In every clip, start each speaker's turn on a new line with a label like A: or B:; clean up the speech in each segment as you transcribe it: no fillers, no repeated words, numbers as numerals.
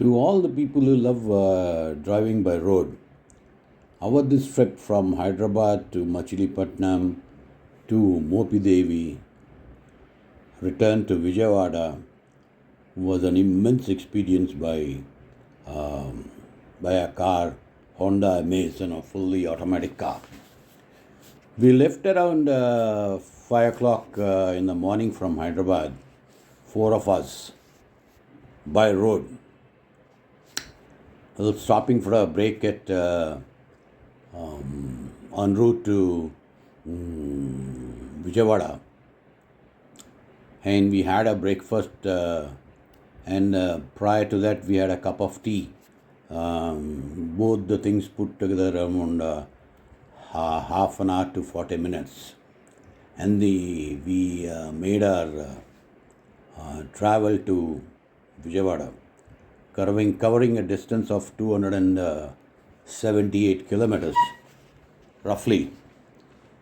A: To all the people who love driving by road, our this trip from Hyderabad to Machilipatnam to Mopi Devi, return to Vijayawada was an immense experience by a car, Honda Amaze, and a fully automatic car. We left around 5 o'clock in the morning from Hyderabad, four of us, by road. Stopping for a break at en route to Vijayawada, and we had a breakfast, and prior to that we had a cup of tea. Both the things put together around half an hour to 40 minutes, and we made our travel to Vijayawada, covering a distance of 278 kilometers roughly,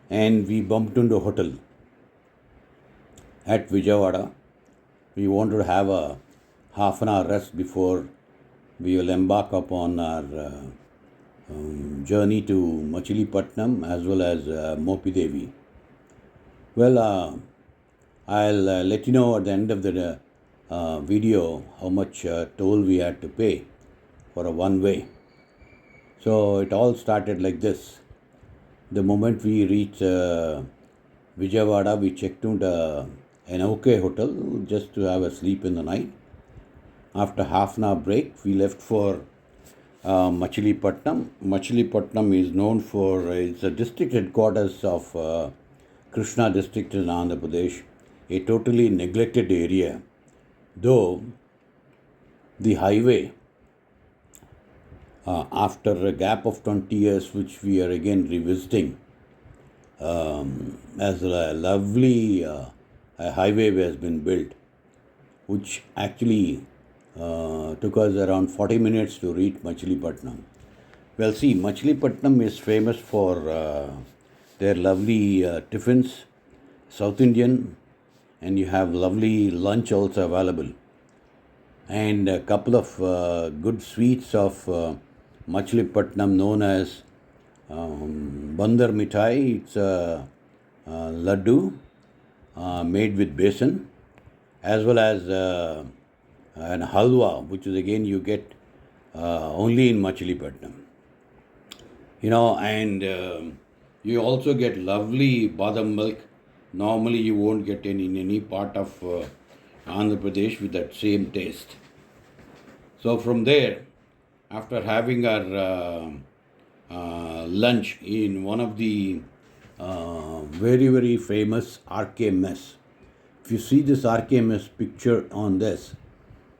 A: and we bumped into a hotel at Vijayawada. We wanted to have a half an hour rest before we will embark upon our journey to Machilipatnam as well as Mopi Devi. Well, I'll let you know at the end of the video how much toll we had to pay for a one way. So it all started like this. The moment we reached Vijayawada, we checked into an OK hotel just to have a sleep in the night. After half an hour break, we left for Machilipatnam. Machilipatnam is known for, it's a district headquarters of Krishna district in Andhra Pradesh, a totally neglected area. Though the highway, after a gap of 20 years, which we are again revisiting, as a lovely a highway has been built, which actually took us around 40 minutes to reach Machilipatnam. Well, see, Machilipatnam is famous for their lovely tiffins, South Indian, and you have lovely lunch also available, and a couple of good sweets of Machilipatnam known as Bandar Mithai. It's a laddu made with besan, as well as an halwa, which is again you get only in Machilipatnam. And you also get lovely badam milk. Normally you won't get in any part of Andhra Pradesh with that same taste. So from there, after having our lunch in one of the very, very famous RK Mess. If you see this RK Mess picture on this,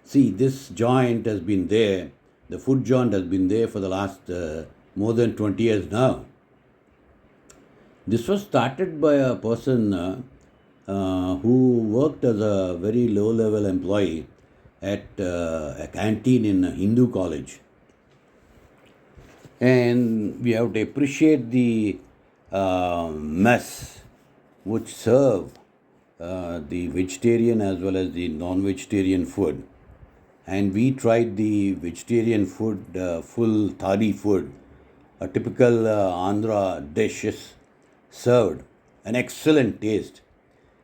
A: see, this joint has been there, the food joint has been there for the last more than 20 years now. This was started by a person who worked as a very low-level employee at a canteen in a Hindu college. And we have to appreciate the mess which serve the vegetarian as well as the non-vegetarian food. And we tried the vegetarian food, full thali food, a typical Andhra dishes served, an excellent taste.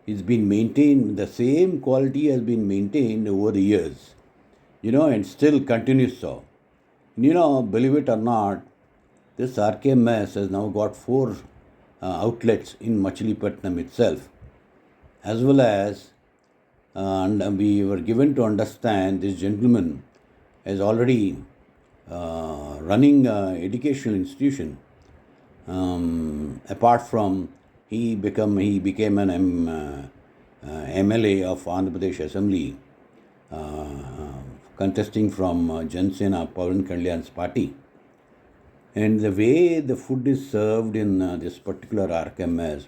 A: It's been maintained, the same quality has been maintained over the years, and still continues so. Believe it or not, this RK Mess has now got 4 outlets in Machilipatnam itself, as well as, and we were given to understand this gentleman is already running an educational institution. Apart from he became an MLA of Andhra Pradesh Assembly, contesting from Jan Sena Pawan Kalyan's party. And the way the food is served in this particular RKMS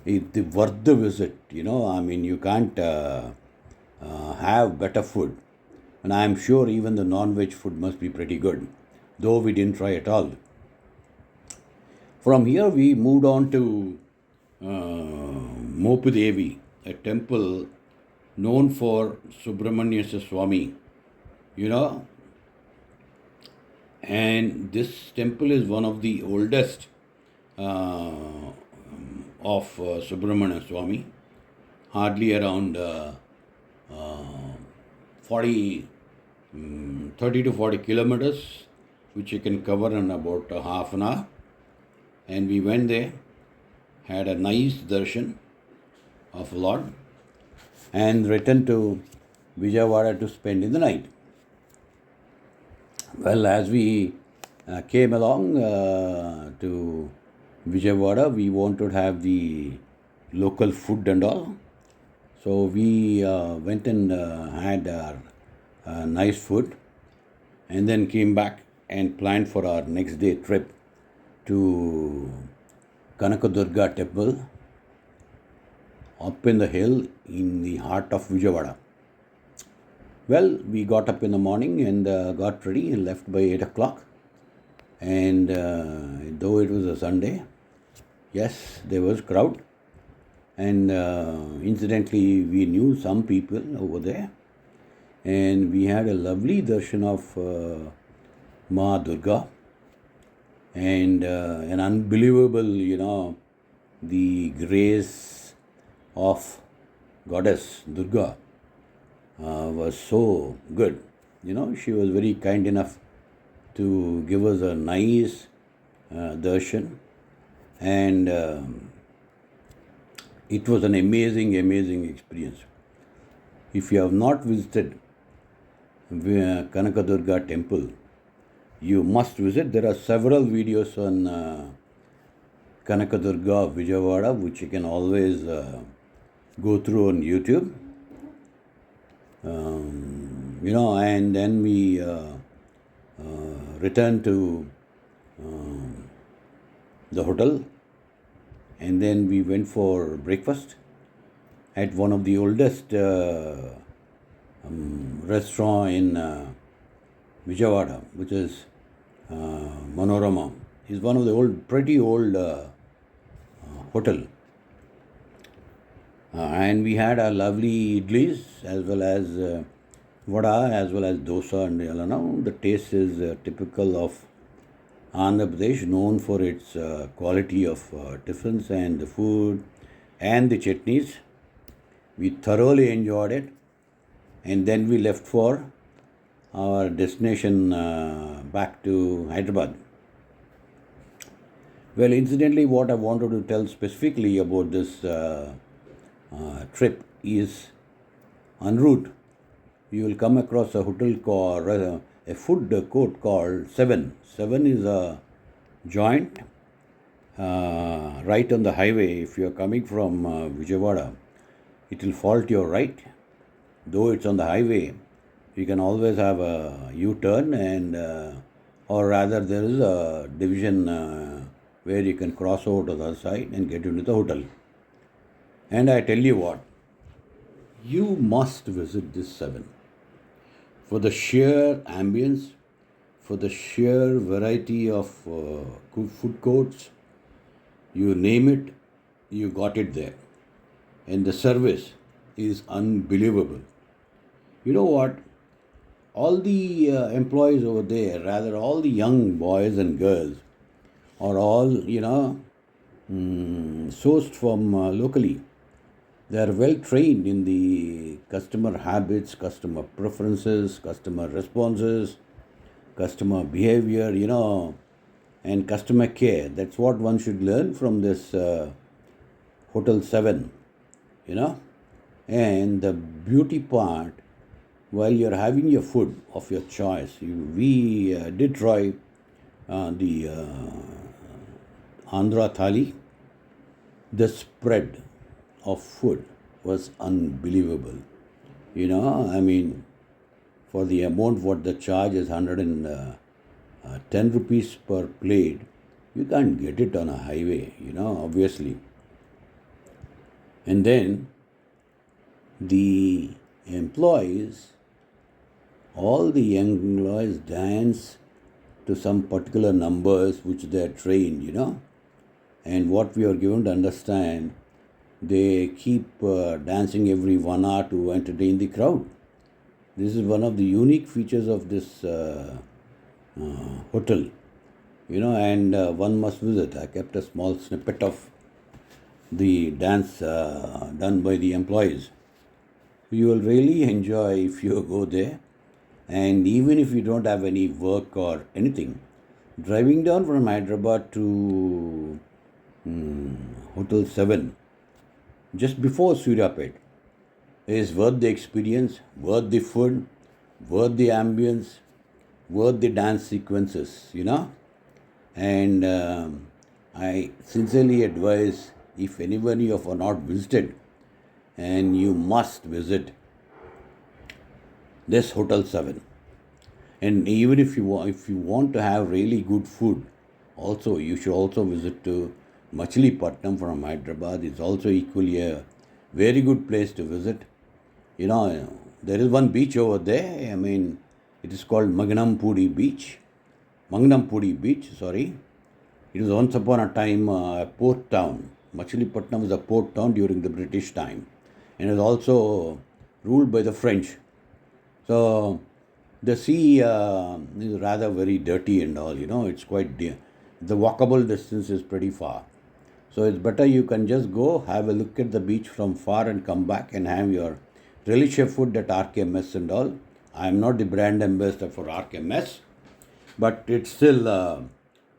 A: is worth the visit. You can't have better food. And I am sure even the non-veg food must be pretty good, though we didn't try at all. From here we moved on to Mopi Devi, a temple known for Subramanya Swami. And this temple is one of the oldest uh, of Subramania Swami, hardly around 40, 30 to 40 kilometers, which you can cover in about a half an hour. And we went there, had a nice darshan of Lord, and returned to Vijayawada to spend in the night. Well, as we came along to Vijayawada, we wanted to have the local food and all. So we went and had our nice food, and then came back and planned for our next day trip to Kanakadurga temple up in the hill in the heart of Vijayawada. Well, we got up in the morning and got ready and left by 8 o'clock. And though it was a Sunday, yes, there was crowd. And incidentally, we knew some people over there. And we had a lovely darshan of Ma Durga. And an unbelievable, the grace of Goddess Durga was so good. She was very kind enough to give us a nice darshan, and it was an amazing, amazing experience. If you have not visited Kanakadurga temple, you must visit. There are several videos on Kanakadurga of Vijayawada, which you can always go through on YouTube. And then we returned to the hotel, and then we went for breakfast at one of the oldest restaurant in Vijayawada, which is Manorama. It's one of the pretty old hotel. And we had a lovely idlis as well as vada as well as dosa and yalana. The taste is typical of Andhra Pradesh, known for its quality of tiffins and the food and the chutneys. We thoroughly enjoyed it, and then we left for our destination back to Hyderabad. Well, incidentally, what I wanted to tell specifically about this trip is, en route, you will come across a hotel called a food court called Seven. Seven is a joint right on the highway. If you are coming from Vijayawada, it will fall to your right. Though it's on the highway, you can always have a U-turn, and or rather there is a division where you can cross over to the other side and get into the hotel. And I tell you what, you must visit this Seven for the sheer ambience, for the sheer variety of food courts. You name it, you got it there. And the service is unbelievable. You know what? All the employees over there, rather all the young boys and girls, are all, sourced from locally. They are well trained in the customer habits, customer preferences, customer responses, customer behavior, and customer care. That's what one should learn from this Hotel 7, And the beauty part, while you're having your food of your choice, we did try the Andhra Thali. The spread of food was unbelievable. For the amount what the charge is 110 rupees per plate, you can't get it on a highway, obviously. And then the employees, all the young employees dance to some particular numbers which they are trained, And what we are given to understand, they keep dancing every 1 hour to entertain the crowd. This is one of the unique features of this hotel, and one must visit. I kept a small snippet of the dance done by the employees. You will really enjoy if you go there. And even if you don't have any work or anything, driving down from Hyderabad to Hotel 7 just before Suryapet is worth the experience, worth the food, worth the ambience, worth the dance sequences. And I sincerely advise, if anybody of you are not visited, and you must visit this Hotel 7. And even if you want to have really good food, also you should also visit to Machilipatnam from Hyderabad. It's also equally a very good place to visit. There is one beach over there. I mean, it is called Maganampudi Beach. Maganampudi Beach, sorry. It was once upon a time a port town. Machilipatnam was a port town during the British time, and it was also ruled by the French. So the sea is rather very dirty and all. It's quite the walkable distance is pretty far. So it's better you can just go have a look at the beach from far and come back and have your delicious food at RKMS and all. I am not the brand ambassador for RKMS, but it's still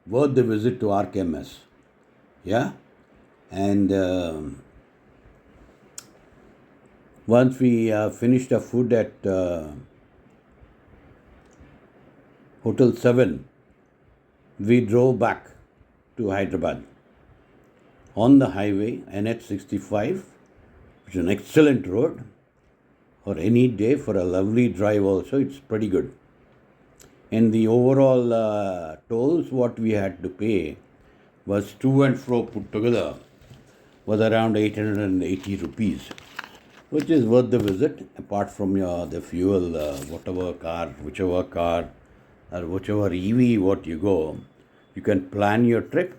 A: worth the visit to RKMS. Yeah, and once we finished the food at Hotel 7, we drove back to Hyderabad on the highway NH65, which is an excellent road for any day for a lovely drive also. It's pretty good. And the overall tolls what we had to pay was to and fro put together was around 880 rupees, which is worth the visit apart from the fuel, whichever car or whichever EV what you go. You can plan your trip.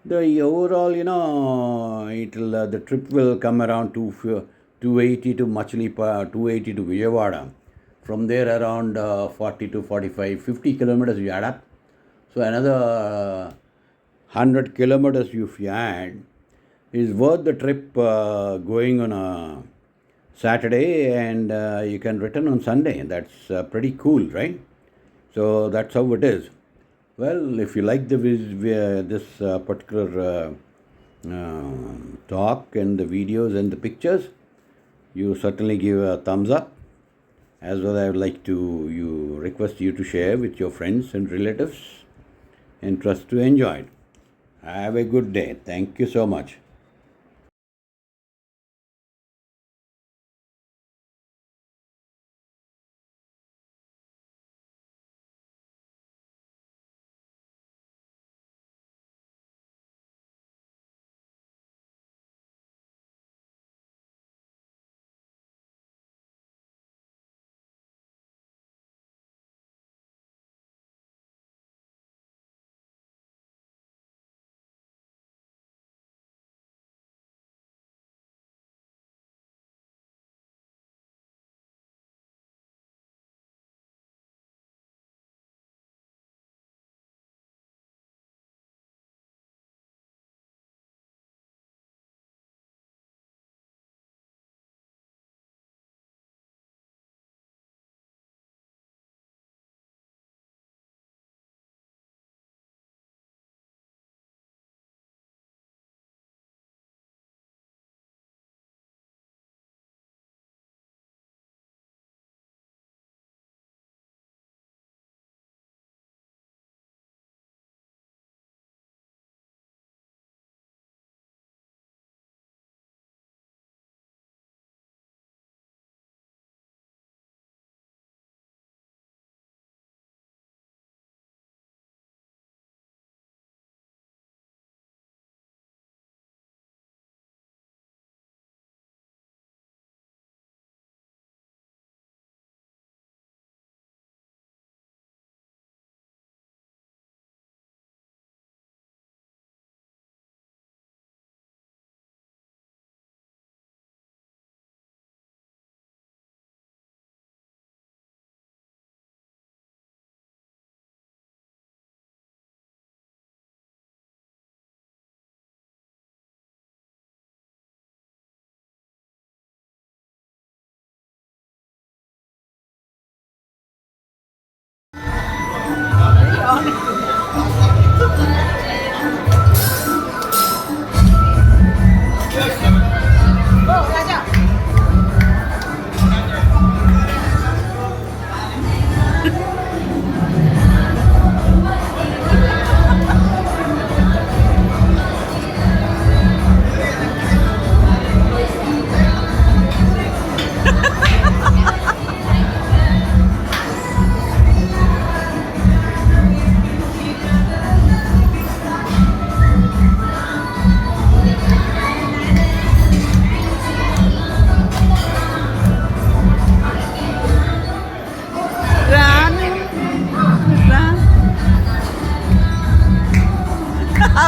A: The overall, the trip will come around to 280 to Machlipa, 280 to Vijayawada. From there, around 40 to 45, 50 kilometers you add up. So another 100 kilometers if you add is worth the trip going on a Saturday, and you can return on Sunday. That's pretty cool, right? So that's how it is. Well, if you like this particular talk and the videos and the pictures, you certainly give a thumbs up. As well, I would like to request you to share with your friends and relatives, and trust to enjoy it. Have a good day. Thank you so much.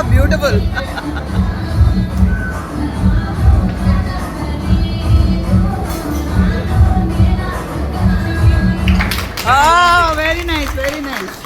B: Beautiful. Oh, very nice, very nice.